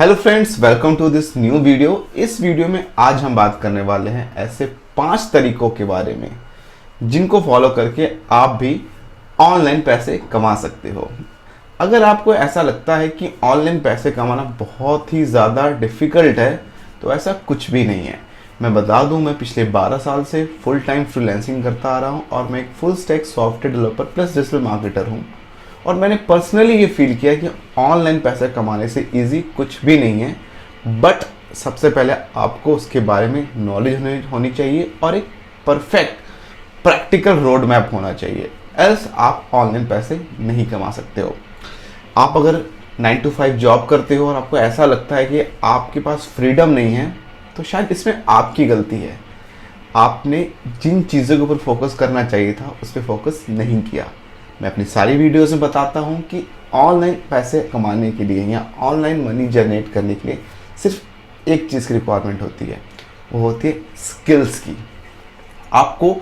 Hello friends, welcome to this new video. इस video में आज हम बात करने वाले हैं ऐसे 5 तरीकों के बारे में जिनको फॉलो करके आप भी ऑनलाइन पैसे कमा सकते हो। अगर आपको ऐसा लगता है कि ऑनलाइन पैसे कमाना बहुत ही ज़्यादा डिफ़िकल्ट है तो ऐसा कुछ भी नहीं है। मैं बता दूं, मैं पिछले 12 साल से फुल टाइम फ्रीलांसिंग करता आ रहा हूं और मैं एक full stack software developer plus digital marketer हूं। और मैंने पर्सनली ये फील किया कि ऑनलाइन पैसे कमाने से इजी कुछ भी नहीं है, बट सबसे पहले आपको उसके बारे में नॉलेज होनी चाहिए और एक परफेक्ट प्रैक्टिकल रोड मैप होना चाहिए, एल्स आप ऑनलाइन पैसे नहीं कमा सकते हो। आप अगर 9 to 5 जॉब करते हो और आपको ऐसा लगता है कि आपके पास फ्रीडम नहीं है तो शायद इसमें आपकी गलती है। आपने जिन चीज़ों के ऊपर फोकस करना चाहिए था उस पर फोकस नहीं किया। मैं अपनी सारी वीडियोस में बताता हूँ कि ऑनलाइन पैसे कमाने के लिए या ऑनलाइन मनी जनरेट करने के लिए सिर्फ एक चीज़ की रिक्वायरमेंट होती है, वो होती है स्किल्स की। आपको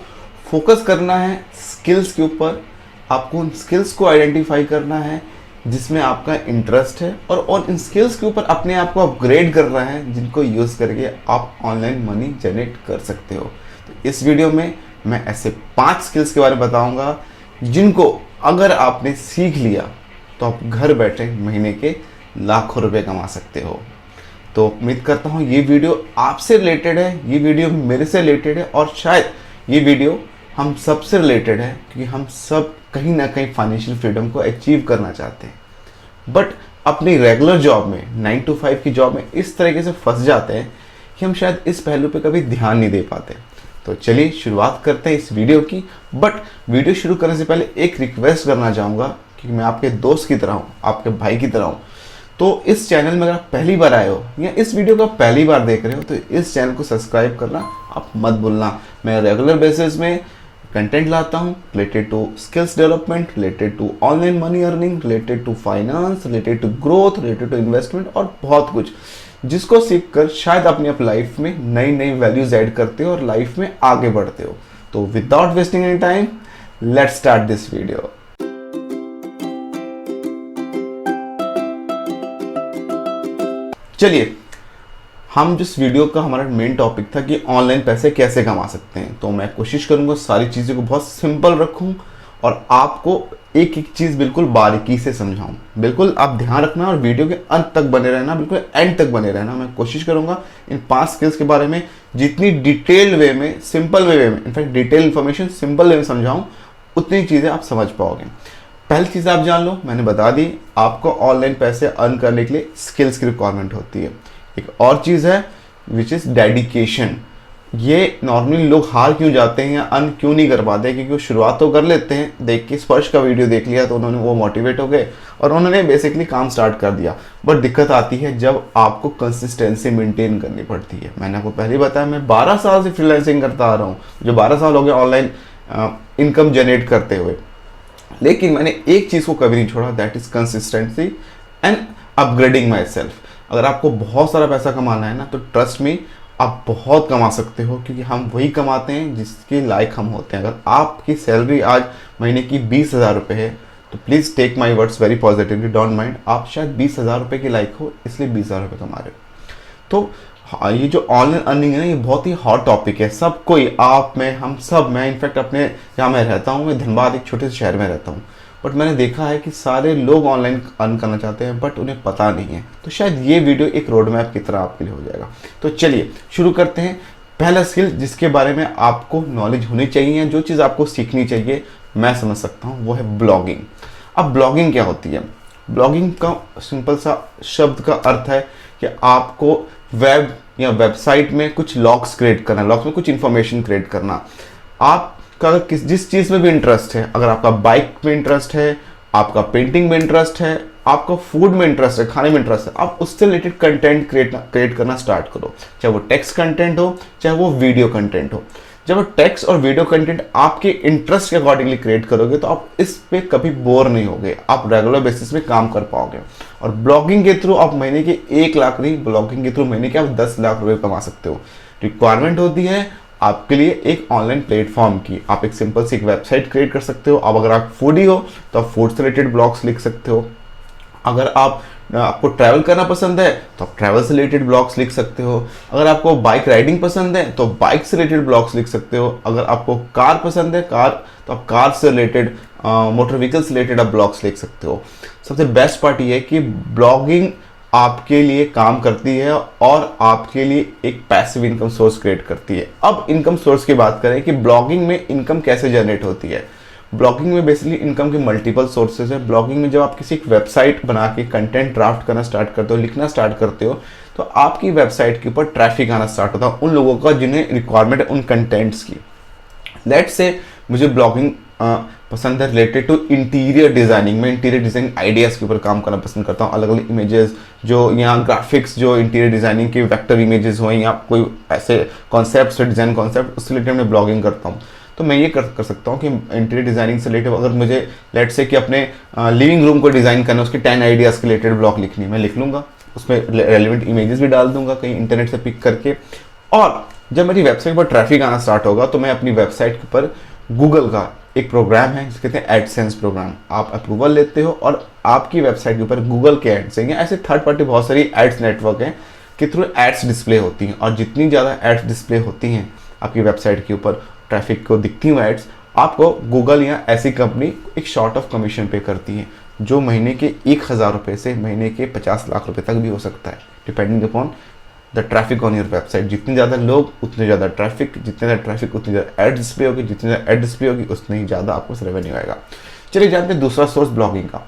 फोकस करना है स्किल्स के ऊपर, आपको उन स्किल्स को आइडेंटिफाई करना है जिसमें आपका इंटरेस्ट है और इन स्किल्स के ऊपर अपने आप को अपग्रेड करना है, जिनको यूज़ करके आप ऑनलाइन मनी जनरेट कर सकते हो। तो इस वीडियो में मैं ऐसे 5 स्किल्स के बारे में बताऊंगा जिनको अगर आपने सीख लिया तो आप घर बैठे महीने के लाखों रुपए कमा सकते हो। तो उम्मीद करता हूँ ये वीडियो आपसे रिलेटेड है, ये वीडियो मेरे से रिलेटेड है और शायद ये वीडियो हम सबसे रिलेटेड है, क्योंकि हम सब कहीं ना कहीं फाइनेंशियल फ्रीडम को अचीव करना चाहते हैं, बट अपनी रेगुलर जॉब में 9 to 5 की जॉब में इस तरीके से फंस जाते हैं कि हम शायद इस पहलू पे कभी ध्यान नहीं दे पाते। तो चलिए शुरुआत करते हैं इस वीडियो की। बट वीडियो शुरू करने से पहले एक रिक्वेस्ट करना चाहूँगा, क्योंकि मैं आपके दोस्त की तरह हूँ, आपके भाई की तरह हूँ। तो इस चैनल में अगर आप पहली बार आए हो या इस वीडियो को पहली बार देख रहे हो तो इस चैनल को सब्सक्राइब करना आप मत भूलना। मैं रेगुलर बेसिस में कंटेंट लाता हूँ related to skills development, related to online money earning, related to finance, related to growth, related to investment और बहुत कुछ, जिसको सीखकर शायद अपनी लाइफ में नई नई वैल्यूज ऐड करते हो और लाइफ में आगे बढ़ते हो। तो without wasting any time, let's start this video. चलिए, हम जिस वीडियो का हमारा मेन टॉपिक था कि ऑनलाइन पैसे कैसे कमा सकते हैं, तो मैं कोशिश करूंगा सारी चीज़ों को बहुत सिंपल रखूं और आपको एक एक चीज़ बिल्कुल बारीकी से समझाऊं। बिल्कुल आप ध्यान रखना और वीडियो के अंत तक बने रहना, बिल्कुल एंड तक बने रहना। मैं कोशिश करूंगा इन 5 स्किल्स के बारे में जितनी डिटेल वे में, सिंपल वे में, in fact detail information simple way में समझाऊं, उतनी चीज़ें आप समझ पाओगे। पहली चीज़ आप जान लो, मैंने बता दी, आपको ऑनलाइन पैसे अर्न करने के लिए स्किल्स की रिक्वायरमेंट होती है। एक और चीज़ है विच इज़ डेडिकेशन। ये नॉर्मली लोग हार क्यों जाते हैं या अर्न क्यों नहीं कर पाते, क्योंकि वो शुरुआत तो कर लेते हैं, देख के स्पर्श का वीडियो देख लिया तो उन्होंने वो मोटिवेट हो गए और उन्होंने बेसिकली काम स्टार्ट कर दिया। बट दिक्कत आती है जब आपको कंसिस्टेंसी मेंटेन करनी पड़ती है। मैंने आपको पहले बताया, मैं 12 साल से फ्रीलांसिंग करता आ रहा हूँ, जो 12 साल हो गए ऑनलाइन इनकम जनरेट करते हुए, लेकिन मैंने एक चीज़ को कभी नहीं छोड़ा, that is consistency and upgrading my self. अगर आपको बहुत सारा पैसा कमाना है ना, तो ट्रस्ट मी, आप बहुत कमा सकते हो, क्योंकि हम वही कमाते हैं जिसके लायक हम होते हैं। अगर आपकी सैलरी आज महीने की 20,000 रुपये है तो please take my words very positively, don't mind. आप शायद 20,000 रुपये के लायक हो, इसलिए 20,000 रुपये कमा रहे हो। तो ये जो ऑनलाइन अर्निंग है ना, ये बहुत ही हॉट टॉपिक है। सब कोई, आप, मैं, हम सब, मैं इनफैक्ट अपने जहाँ मैं रहता हूँ, मैं धनबाद एक छोटे से शहर में रहता हूँ, बट मैंने देखा है कि सारे लोग ऑनलाइन अर्न करना चाहते हैं बट उन्हें पता नहीं है। तो शायद ये वीडियो एक रोड मैप की तरह आपके लिए हो जाएगा। तो चलिए शुरू करते हैं। पहला स्किल जिसके बारे में आपको नॉलेज होनी चाहिए, जो चीज़ आपको सीखनी चाहिए, मैं समझ सकता हूँ, वो है ब्लॉगिंग। अब ब्लॉगिंग क्या होती है? ब्लॉगिंग का सिंपल सा शब्द का अर्थ है कि आपको वेब या वेबसाइट में कुछ लॉग्स क्रिएट करना, लॉग्स में कुछ इंफॉर्मेशन क्रिएट करना। आप अगर जिस चीज़ में भी इंटरेस्ट है, अगर आपका बाइक में इंटरेस्ट है, आपका पेंटिंग में इंटरेस्ट है, आपका फूड में इंटरेस्ट है, खाने में इंटरेस्ट है, आप उससे रिलेटेड कंटेंट क्रिएट करना स्टार्ट करो। चाहे वो टेक्स्ट कंटेंट हो, चाहे वो वीडियो कंटेंट हो। जब वो टेक्स्ट और वीडियो कंटेंट आपके इंटरेस्ट के अकॉर्डिंगली क्रिएट करोगे तो आप इस पे कभी बोर नहीं होगे, आप रेगुलर बेसिस पे काम कर पाओगे। और ब्लॉगिंग के थ्रू आप महीने के 1 लाख नहीं, ब्लॉगिंग के थ्रू महीने के आप 10 लाख रुपए कमा सकते हो। रिक्वायरमेंट होती है आपके लिए एक ऑनलाइन प्लेटफॉर्म की। आप एक सिंपल सी एक वेबसाइट क्रिएट कर सकते हो। अब अगर आप फूडी हो तो आप फूड से रिलेटेड ब्लॉग्स लिख सकते हो। अगर आपको ट्रैवल करना पसंद है तो आप ट्रैवल से रिलेटेड ब्लॉग्स लिख सकते हो। अगर आपको बाइक राइडिंग पसंद है तो बाइक से रिलेटेड ब्लॉग्स लिख सकते हो। अगर आपको कार पसंद है, कार, तो आप कार से रिलेटेड, मोटर व्हीकल से रिलेटेड आप ब्लॉग्स लिख सकते हो। सबसे बेस्ट पार्ट ये है कि ब्लॉगिंग आपके लिए काम करती है और आपके लिए एक पैसिव इनकम सोर्स क्रिएट करती है। अब इनकम सोर्स की बात करें कि ब्लॉगिंग में इनकम कैसे जनरेट होती है। ब्लॉगिंग में बेसिकली इनकम के मल्टीपल सोर्सेज है। ब्लॉगिंग में जब आप किसी एक वेबसाइट बना के कंटेंट ड्राफ्ट करना स्टार्ट करते हो, लिखना स्टार्ट करते हो, तो आपकी वेबसाइट के ऊपर ट्रैफिक आना स्टार्ट होता है उन लोगों का जिन्हें रिक्वायरमेंट है उन कंटेंट्स की। लेट्स से मुझे ब्लॉगिंग पसंद है रिलेटेड टू इंटीरियर डिजाइनिंग। मैं इंटीरियर डिजाइनिंग आइडियाज़ के ऊपर काम करना पसंद करता हूँ। अलग अलग इमेजेस जो या ग्राफिक्स जो इंटीरियर डिजाइनिंग के वेक्टर इमेजेस हो या कोई ऐसे कॉन्सेप्ट डिजाइन कॉन्सेप्ट, उससे रिलेटेड मैं ब्लॉगिंग करता हूँ। तो मैं ये कर सकता हूँ कि इंटीरियर डिजाइनिंग से रिलेटेड अगर मुझे लेट्स से कि अपने लिविंग रूम को डिज़ाइन करना है, उसके 10 आइडियाज़ के रिलेटेड ब्लॉग लिखनी, मैं लिख लूँगा। उसमें रेलिवेंट इमेजेस भी डाल दूंगा कहीं इंटरनेट से पिक करके। और जब मेरी वेबसाइट पर ट्रैफिक आना स्टार्ट होगा तो मैं अपनी वेबसाइट के ऊपर गूगल का एक प्रोग्राम है जिसे कहते हैं एडसेंस प्रोग्राम। आप अप्रूवल लेते हो और आपकी वेबसाइट के ऊपर गूगल के एड्स हैं, ऐसे थर्ड पार्टी बहुत सारी एड्स नेटवर्क हैं के थ्रू एड्स डिस्प्ले होती हैं। और जितनी ज़्यादा एड्स डिस्प्ले होती हैं आपकी वेबसाइट के ऊपर, ट्रैफिक को दिखती हुई एड्स, आपको गूगल या ऐसी कंपनी एक शॉर्ट ऑफ कमीशन पे करती है, जो महीने के 1000 रुपये से महीने के 50 लाख रुपए तक भी हो सकता है, depending upon the traffic on your website. जितने ज़्यादा लोग उतने ज़्यादा ट्रैफिक, जितने ज़्यादा ट्रैफिक उतनी ज़्यादा एड डिस्प्ले होगी, जितनी ज़्यादा एड डिस्प्ले होगी उतनी ही ज़्यादा आपको रेवेन्यू आएगा। चलिए जानते हैं दूसरा सोर्स ब्लॉगिंग का।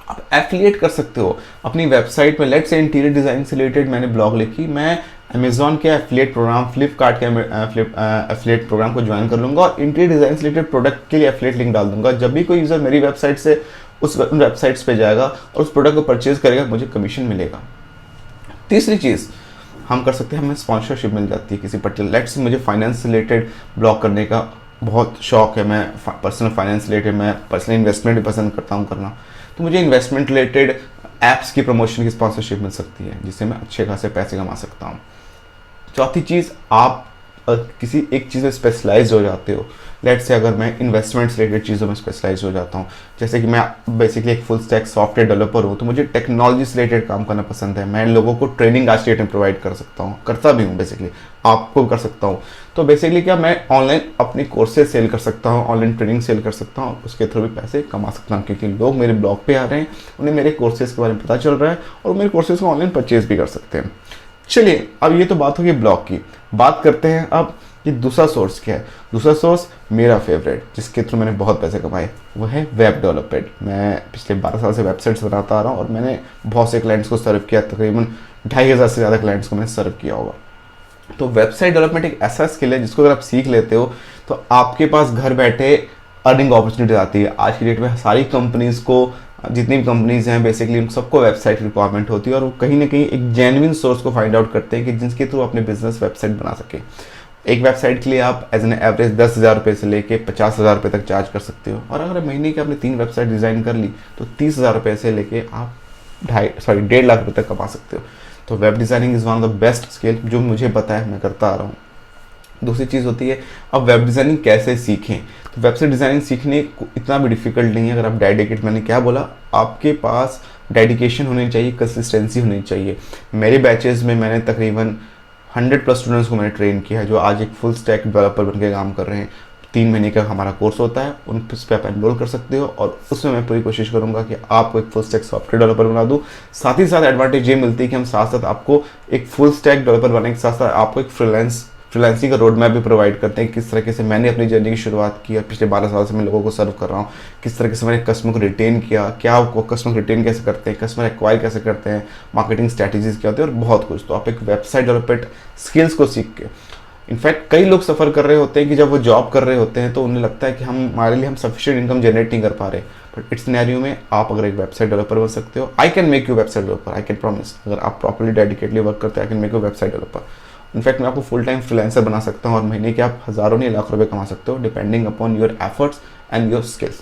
आप एफिलिएट कर सकते हो अपनी वेबसाइट में। लेट्स से इंटीरियर डिज़ाइन से रिलेटेड मैंने ब्लॉग लिखी, मैं अमेजॉन के एफिलिएट प्रोग्राम, फ्लिपकार्ट के एफिलिएट प्रोग्राम को ज्वाइन कर लूँगा और इंटीरियर डिज़ाइन से रिलेटेड प्रोडक्ट के लिए एफिलिएट लिंक डाल दूंगा। जब भी कोई यूज़र मेरी वेबसाइट से उस वेबसाइट्स पे जाएगा और उस प्रोडक्ट को परचेज करेगा, मुझे कमीशन मिलेगा। तीसरी चीज़ हम कर सकते हैं, हमें स्पॉन्सरशिप मिल जाती है किसी पर्टिकुलर। लेट्स मुझे फाइनेंस रिलेटेड ब्लॉग करने का बहुत शौक है, मैं पर्सनल फाइनेंस रिलेटेड, मैं पर्सनल इन्वेस्टमेंट भी पसंद करता हूँ करना, तो मुझे इन्वेस्टमेंट रिलेटेड ऐप्स की प्रमोशन की स्पॉन्सरशिप मिल सकती है जिससे मैं अच्छे खासे पैसे कमा सकता हूँ। चौथी चीज़, आप किसी एक चीज़ में स्पेशलाइज हो जाते हो। लेट्स से अगर मैं इन्वेस्टमेंट्स रिलेटेड चीज़ों में स्पेशलाइज हो जाता हूँ, जैसे कि मैं बेसिकली एक फुल स्टैक सॉफ्टवेयर डेवलपर हूँ, तो मुझे टेक्नोलॉजी से रिलेटेड काम करना पसंद है। मैं लोगों को ट्रेनिंग आज डेट में प्रोवाइड कर सकता हूँ, करता भी हूँ, बेसिकली आपको कर सकता हूँ। तो बेसिकली क्या, मैं ऑनलाइन अपनी कोर्सेज सेल कर सकता हूँ, ऑनलाइन ट्रेनिंग सेल कर सकता हूँ, उसके थ्रू भी पैसे कमा सकता हूँ, क्योंकि लोग मेरे ब्लॉग पे आ रहे हैं, उन्हें मेरे कोर्सेज के बारे में पता चल रहा है और मेरे कोर्सेज को ऑनलाइन परचेज भी कर सकते हैं। चलिए अब ये तो बात होगी ब्लॉग की, बात करते हैं अब ये दूसरा सोर्स क्या है। दूसरा सोर्स मेरा फेवरेट, जिसके थ्रू मैंने बहुत पैसे कमाए, वो है वेब डेवलपमेंट। मैं पिछले 12 साल से वेबसाइट्स बनाता आ रहा हूँ और मैंने बहुत से क्लाइंट्स को सर्व किया, तकरीबन 2500 से ज़्यादा क्लाइंट्स को मैंने सर्व किया होगा। तो वेबसाइट डेवलपमेंट एक ऐसा स्किल है जिसको अगर आप सीख लेते हो तो आपके पास घर बैठे अर्निंग अपॉर्चुनिटी आती है। आज की डेट में सारी कंपनीज़ को, जितनी भी कंपनीज हैं बेसिकली उन सबको वेबसाइट रिक्वायरमेंट होती है और वो कहीं ना कहीं एक जेन्युइन सोर्स को फाइंड आउट करते हैं कि जिसके थ्रू अपने बिजनेस वेबसाइट बना सके। एक वेबसाइट के लिए आप एज एन एवरेज 10,000 रुपये से लेके 50,000 रुपये तक चार्ज कर सकते हो, और अगर महीने की आपने 3 वेबसाइट डिज़ाइन कर ली तो 30,000 रुपये से लेके आप 1.5 लाख रुपये तक कमा सकते हो। तो web designing is one of the best skill जो मुझे पता है, मैं करता आ रहा हूँ। दूसरी चीज़ होती है अब वेब डिज़ाइनिंग कैसे सीखें। तो वेबसाइट डिज़ाइनिंग सीखने इतना भी डिफिकल्ट नहीं है अगर आप डेडिकेट, मैंने क्या बोला, आपके पास डेडिकेशन होनी चाहिए, कंसिस्टेंसी होनी चाहिए। मेरे बैचेस में मैंने तकरीबन 100+ स्टूडेंट्स को मैंने ट्रेन किया है जो आज एक फुल स्टैक डेवलपर बन के काम कर रहे हैं। 3 महीने का हमारा कोर्स होता है, उस पर आप एनरोल कर सकते हो और उसमें मैं पूरी कोशिश करूंगा कि आपको एक फुल स्टैक सॉफ्टवेयर डेवलपर बना दूं। साथ ही साथ एडवांटेज ये मिलती है कि हम साथ साथ आपको एक फुल स्टैक डेवलपर बनाने के साथ साथ आपको एक फ्रीलांसिंग का रोड मैप भी प्रोवाइड करते हैं। किस तरीके से मैंने अपनी जर्नी की शुरुआत की है, पिछले 12 साल से मैं लोगों को सर्व कर रहा हूँ, किस तरीके से मैंने कस्टमर को रिटेन किया, क्या आपको कस्टमर रिटेन कैसे करते हैं, कस्टमर एक्वायर कैसे करते हैं, मार्केटिंग स्ट्रैटेजीज क्या होती है और बहुत कुछ। तो आप एक वेबसाइट डेवलपमेंट स्किल्स को सीख के, इनफैक्ट कई लोग सफ़र कर रहे होते हैं कि जब वो जॉब कर रहे होते हैं तो उन्हें लगता है कि हमारे लिए हम सफिशिएंट इनकम जनरेट नहीं कर पा रहे, बट इस सिनेरियो में आप अगर एक वेबसाइट डेवलपर बन सकते हो। I can make you website developer, I can promise. अगर आप प्रॉपर्ली डेडिकेटली वर्क करते हैं, I can make you website developer. In fact मैं आपको फुल टाइम फ्रीलांसर बना सकता हूँ और महीने के आप हज़ारों नहीं लाख रुपए कमा सकते हो, depending upon your efforts and your skills.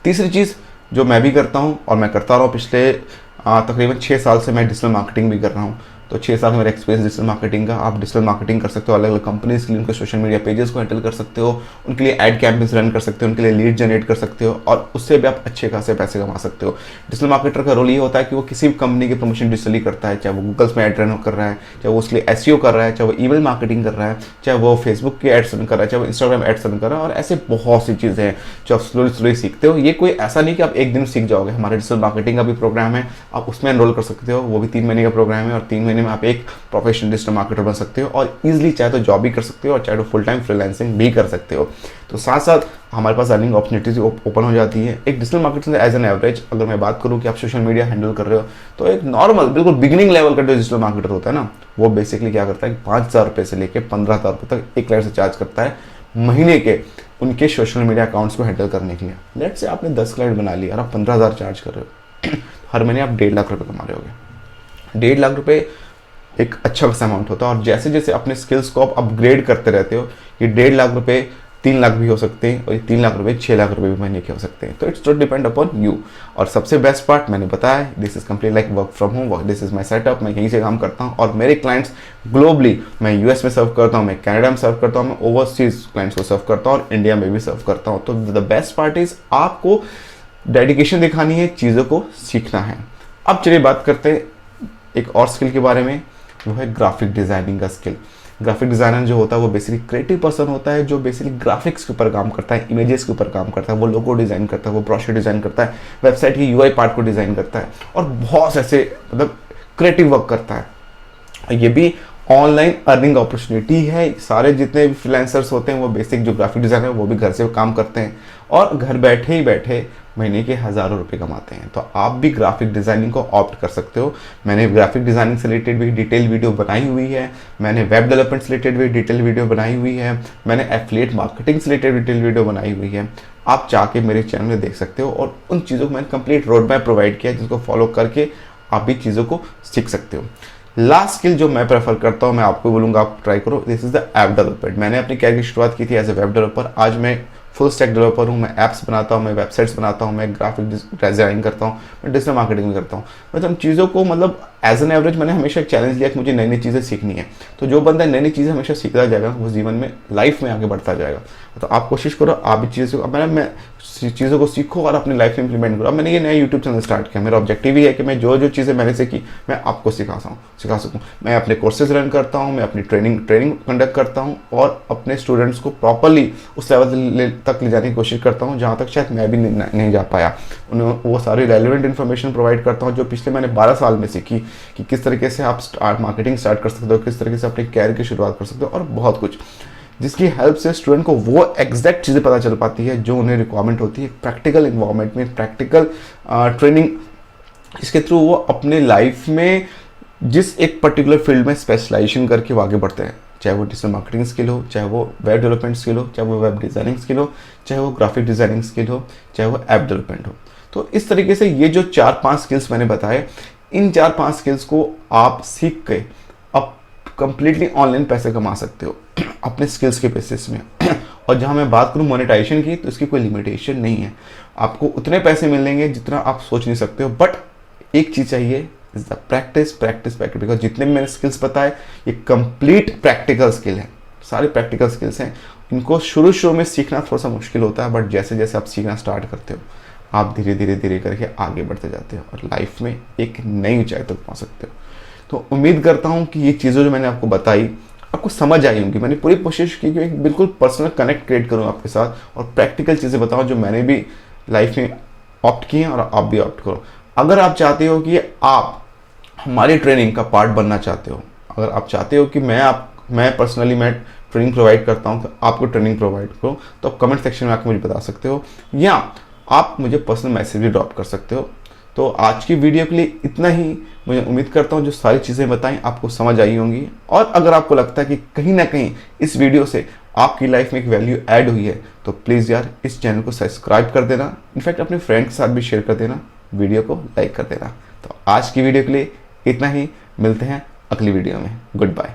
तीसरी चीज़ जो मैं भी करता हूँ और मैं करता रहा हूँ पिछले तकरीबन 6 साल से, मैं डिजिटल मार्केटिंग भी कर रहा हूँ। तो 6 साल मेरा एक्सपीरियंस डिजिटल मार्केटिंग का। आप डिजिटल मार्केटिंग कर सकते हो अलग अलग कंपनीज के लिए, उनके सोशल मीडिया पेजेस को हैंडल कर सकते हो, उनके लिए एड कैंपेन्स रन कर सकते हो, उनके लिए लीड जनरेट कर सकते हो और उससे भी आप अच्छे खासे पैसे कमा सकते हो। डिजिटल मार्केटर का रोल ये होता है कि वो किसी भी कंपनी की प्रमोशन डिजिटली करता है, चाहे वो गूगल्स में एड रन कर रहा है, चाहे वो उसके लिए एसईओ कर रहा है, चाहे वो ईमेल मार्केटिंग कर रहा है, चाहे वो फेसबुक के एड्स रन कर रहा है, चाहे वो इंस्टाग्राम एड्स रन कर रहा है, और ऐसे बहुत सी चीज़ें हैं जो आप स्लोली सीखते हो। ये कोई ऐसा नहीं कि आप एक दिन सीख जाओगे। हमारे डिजिटल मार्केटिंग का भी प्रोग्राम है, आप उसमें एनरोल कर सकते हो, वो भी 3 महीने का प्रोग्राम है और 3 महीने में आप एक प्रोफेशनल डिजिटल मार्केटर बन सकते हो और ईजिली चाहे तो जॉब भी कर सकते हो और चाहे तो फुल टाइम फ्रीलांसिंग भी कर सकते हो। तो साथ साथ हमारे पास अर्निंग अपॉर्चुनिटीज ओपन हो जाती है। एक डिजिटल मार्केटर से एज एन एवरेज अगर मैं बात करूँ कि आप सोशल मीडिया हैंडल कर रहे हो, तो एक नॉर्मल बिल्कुल बिगिनिंग लेवल का जो डिजिटल मार्केटर होता है ना, वो बेसिकली क्या करता है कि 5,000 रुपये से लेकर 15,000 रुपये तक एक क्लाइंट से चार्ज करता है महीने के उनके सोशल मीडिया अकाउंट्स को हैंडल करने के लिए। लेट्स से आपने 10 क्लाइंट बना लिया और आप 15,000 चार्ज कर रहे हो, हर महीने आप 1.5 लाख रुपये कमा रहे होगे। 1.5 लाख रुपये एक अच्छा खासा अमाउंट होता है और जैसे जैसे अपने स्किल्स को आप अपग्रेड करते रहते हो, ये 1.5 लाख रुपये 3 लाख भी हो सकते हैं और ये 3 लाख रुपये 6 लाख रुपये भी महीने के हो सकते हैं। तो it's totally depend upon you. और सबसे बेस्ट पार्ट मैंने बताया, this is complete like work from home, this is my setup, मैं यहीं से काम करता हूँ और मेरे क्लाइंट्स ग्लोबली, मैं यूएस में सर्व करता हूँ, मैं कनाडा में सर्व करता हूँ, मैं ओवरसीज क्लाइंट्स को सर्व करता हूँ और इंडिया में भी सर्व करता हूँ। तो द बेस्ट पार्ट इज आपको डेडिकेशन दिखानी है, चीज़ों को सीखना है। अब चलिए बात करते हैं एक और स्किल के बारे में, वो है ग्राफिक डिज़ाइनिंग का स्किल। ग्राफिक डिज़ाइनर जो होता है वो बेसिकली क्रिएटिव पर्सन होता है जो बेसिकली ग्राफिक्स के ऊपर काम करता है, इमेजेस के ऊपर काम करता है, वो लोगो डिज़ाइन करता है, वो ब्रोशर डिज़ाइन करता है, वेबसाइट की यूआई पार्ट को डिज़ाइन करता है और बहुत ऐसे मतलब क्रिएटिव वर्क करता है। ये भी ऑनलाइन अर्निंग अपॉर्चुनिटी है। सारे जितने भी फ्रीलांसर्स होते हैं वो बेसिक जो ग्राफिक डिज़ाइनर वो भी घर से काम करते हैं और घर बैठे ही बैठे महीने के हज़ारों रुपए कमाते हैं। तो आप भी ग्राफिक डिज़ाइनिंग को ऑप्ट कर सकते हो। मैंने ग्राफिक डिज़ाइनिंग से रिलेटेड भी डिटेल वीडियो बनाई हुई है, मैंने वेब डेवलपमेंट से रिलेटेड भी डिटेल वीडियो बनाई हुई है, मैंने एफिलिएट मार्केटिंग से रिलेटेड डिटेल वीडियो बनाई हुई है। आप जाके मेरे चैनल में देख सकते हो और उन चीज़ों को मैंने कंप्लीट रोड मैप प्रोवाइड किया है जिसको फॉलो करके आप भी चीज़ों को सीख सकते हो। लास्ट स्किल जो मैं प्रेफर करता हूँ, मैं आपको बोलूँगा आप ट्राई करो, this is the app development. मैंने अपनी कैरियर की शुरुआत की थी एज ए वेब डेवलपर, आज मैं फुल स्टैक डेवलपर हूँ। मैं ऐप्स बनाता हूँ, मैं वेबसाइट्स बनाता हूँ, मैं ग्राफिक डिज़ाइन करता हूँ, मैं डिजिटल मार्केटिंग भी करता हूँ। मतलब चीज़ों को मतलब एज एन एवरेज मैंने हमेशा एक चैलेंज लिया कि मुझे नई नई चीज़ें सीखनी है। तो जो बंदा नई नई चीज़ें हमेशा सीखता जाएगा वो जीवन में लाइफ में आगे बढ़ता जाएगा। तो आप कोशिश करो आप भी चीज़ों को मैं चीज़ों को सीखो और अपनी लाइफ में इंप्लीमेंट करो। अब मैंने ये नया यूट्यूब चैनल स्टार्ट किया, मेरा ऑब्जेक्टिव ही है कि मैं जो जो चीज़ें मैंने सीखी मैं आपको सिखा सकूँ। मैं अपने कोर्सेज रन करता हूँ, मैं अपनी ट्रेनिंग कंडक्ट करता हूँ और अपने स्टूडेंट्स को प्रॉपरली उस लेवल तक ले जाने की कोशिश करता हूँ जहाँ तक शायद मैं भी नहीं जा पाया। उन्हें वो सारी रेलिवेंट इन्फॉर्मेशन प्रोवाइड करता हूँ जो पिछले मैंने 12 साल में सीखी कि किस तरीके से आप मार्केटिंग स्टार्ट कर सकते हो, किस तरीके से अपने कैरियर की शुरुआत कर सकते हो और बहुत कुछ, जिसकी हेल्प से स्टूडेंट को वो एग्जैक्ट चीज़ें पता चल पाती है जो उन्हें रिक्वायरमेंट होती है प्रैक्टिकल इन्वायरमेंट में, प्रैक्टिकल ट्रेनिंग, इसके थ्रू वो अपने लाइफ में जिस एक पर्टिकुलर फील्ड में स्पेशलाइजेशन करके वो आगे बढ़ते हैं। चाहे वो डिजिटल मार्केटिंग स्किल हो, चाहे वो वेब डेवलपमेंट स्किल हो, चाहे वो वेब डिज़ाइनिंग स्किल हो, चाहे वो ग्राफिक डिज़ाइनिंग स्किल हो, चाहे वो ऐप डेवलपमेंट हो। तो इस तरीके से ये जो 4-5 स्किल्स मैंने बताए, इन 4-5 स्किल्स को आप सीख के अब कंप्लीटली ऑनलाइन पैसे कमा सकते हो अपने स्किल्स के बेसिस में। और जहाँ मैं बात करूँ मोनेटाइजेशन की, तो इसकी कोई लिमिटेशन नहीं है, आपको उतने पैसे मिलेंगे जितना आप सोच नहीं सकते हो। बट एक चीज़ चाहिए, इज द प्रैक्टिस। बिकॉज जितने भी मैंने स्किल्स बताए ये कंप्लीट प्रैक्टिकल स्किल है, सारे प्रैक्टिकल स्किल्स हैं। इनको शुरू में सीखना थोड़ा सा मुश्किल होता है, बट जैसे जैसे आप सीखना स्टार्ट करते हो आप धीरे धीरे करके आगे बढ़ते जाते हो और लाइफ में एक नई ऊंचाई तक पहुँच सकते हो। तो उम्मीद करता हूँ कि ये चीज़ें जो मैंने आपको बताई आपको समझ आई होंगी। मैंने पूरी कोशिश की कि एक बिल्कुल पर्सनल कनेक्ट क्रिएट करूँ आपके साथ और प्रैक्टिकल चीज़ें बताऊँ जो मैंने भी लाइफ में ऑप्ट की हैं और आप भी ऑप्ट करो। अगर आप चाहते हो कि आप हमारी ट्रेनिंग का पार्ट बनना चाहते हो, अगर आप चाहते हो कि मैं पर्सनली ट्रेनिंग प्रोवाइड करता हूँ तो आपको ट्रेनिंग प्रोवाइड करो, तो आप कमेंट सेक्शन में आकर मुझे बता सकते हो या आप मुझे पर्सनल मैसेज भी ड्रॉप कर सकते हो। तो आज की वीडियो के लिए इतना ही। मुझे उम्मीद करता हूँ जो सारी चीज़ें बताई आपको समझ आई होंगी और अगर आपको लगता है कि कहीं ना कहीं इस वीडियो से आपकी लाइफ में एक वैल्यू ऐड हुई है तो प्लीज़ यार इस चैनल को सब्सक्राइब कर देना, इनफैक्ट अपने फ्रेंड के साथ भी शेयर कर देना, वीडियो को लाइक कर देना। तो आज की वीडियो के लिए इतना ही, मिलते हैं अगली वीडियो में। Good bye.